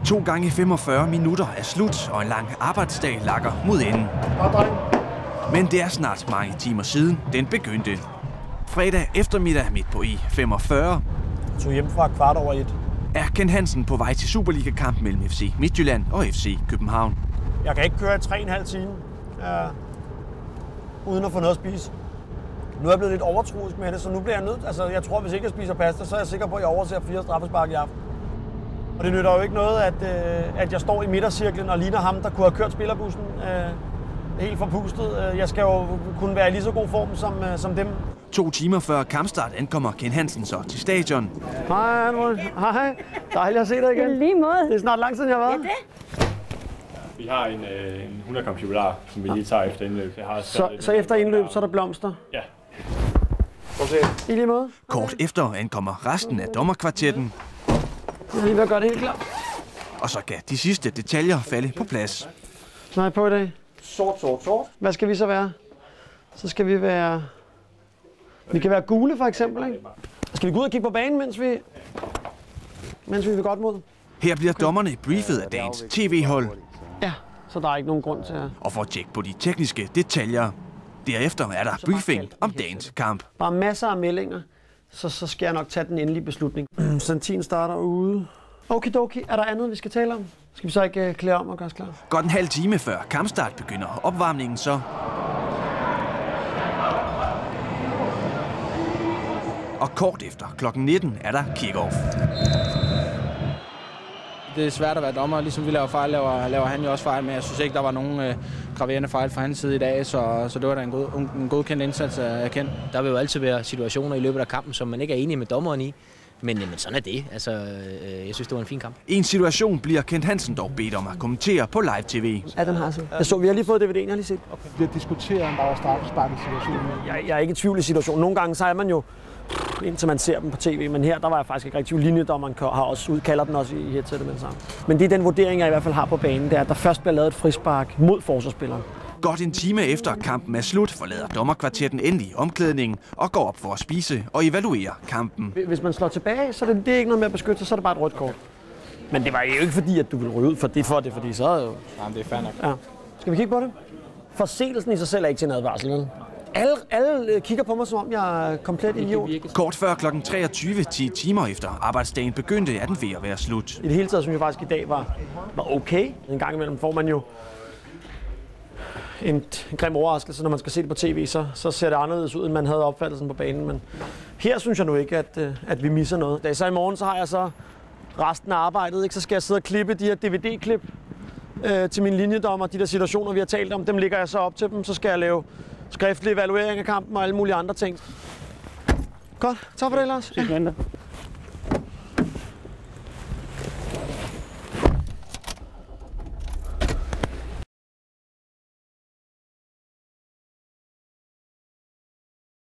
2 gange 45 minutter er slut, og en lang arbejdsdag lakker mod enden. Men det er snart mange timer siden, den begyndte. Fredag eftermiddag midt på I45. Tog hjem fra 1:15. Er Ken Hansen på vej til Superliga-kamp mellem FC Midtjylland og FC København. Jeg kan ikke køre 3,5 timer uden at få noget at spise. Nu er jeg blevet lidt overtroisk med det, så nu bliver jeg nødt. Altså, jeg tror, hvis ikke jeg spiser pasta, så er jeg sikker på, at jeg overser 4 straffespark i aften. Og det nytter jo ikke noget, at jeg står i midtercirklen og ligner ham, der kunne have kørt spillerbussen helt forpustet. Jeg skal jo kunne være i lige så god form som dem. 2 timer før kampstart ankommer Ken Hansen så til stadion. Hej, Anne. Hej. Dejligt at se dig igen. Lige måde. Det er snart lang tid, jeg har været. Vi har en 100-kamps jubilar, som vi lige tager efter indløb. Så efter indløb, så er der blomster? Ja. I lige måde. Kort efter ankommer resten af dommerkvartetten. Jeg er lige ved at gøre det helt klart. Og så kan de sidste detaljer falde på plads. Nej, på i dag. Sort. Hvad skal vi så være? Så skal vi være... Vi kan være gule, for eksempel, ikke? Skal vi gå ud og kigge på banen, mens vi vil godt mod? Her bliver dommerne briefet af dagens tv-hold. Ja, så der er ikke nogen grund til at... Og for at tjekke på de tekniske detaljer. Derefter er der briefing om dagens kamp. Der er masser af meldinger, så skal jeg nok tage den endelige beslutning. Santin starter ude. Okidoki, er der andet, vi skal tale om? Skal vi så ikke klæde om og gøre os klar? Godt en halv time før kampstart begynder opvarmningen så. Og kort efter klokken 19 er der kick-off. Det er svært at være dommer. Ligesom vi laver fejl, laver han jo også fejl, men jeg synes ikke, der var nogen graverende fejl fra hans side i dag, så det var da en godkendt indsats af Ken. Der vil jo altid være situationer i løbet af kampen, som man ikke er enig med dommeren i. Men sådan er det. Altså, jeg synes, det var en fin kamp. I en situation bliver Ken Hansen dog bedt om at kommentere på live-tv. Ja, den har så. Vi har lige fået DVD'en, jeg har lige set. Okay. Vi har diskuteret, om der var straffespark i situationen. Jeg er ikke i tvivl i situationen. Nogle gange så er man jo, indtil man ser dem på tv, men her der var jeg faktisk ikke rigtig. Linjedommeren har også kalder den også i headsetet med det samme. Men det er den vurdering, jeg i hvert fald har på banen, det er, at der først bliver lavet et frispark mod forsvarsspilleren. Godt en time efter kampen er slut, forlader dommerkvartetten endelig omklædningen og går op for at spise og evaluere kampen. Hvis man slår tilbage, så er det ikke noget med at beskytte sig, så er det bare et rødt kort. Men det var jo ikke fordi, at du ville ryge ud fordi så er jo... Jamen, det er fair nok. Ja. Skal vi kigge på det? Forseelsen i sig selv er ikke til en advarsel, vel? Alle kigger på mig, som om jeg er komplet idiot. Kort før kl. 23, 10 timer efter arbejdsdagen begyndte, er den ved at være slut. I det hele taget synes jeg faktisk i dag var okay. En gang imellem får man jo en grim overraskelse, når man skal se det på tv, så ser det anderledes ud, end man havde opfattelsen på banen. Men her synes jeg nu ikke, at vi misser noget. Da så i morgen, så har jeg så resten af arbejdet, ikke? Så skal jeg sidde og klippe de her DVD-klip til mine linjedommer. De der situationer, vi har talt om, dem lægger jeg så op til dem. Så skal jeg lave skriftlig evaluering af kampen og alle mulige andre ting. Godt, tak for det, Lars. Ja.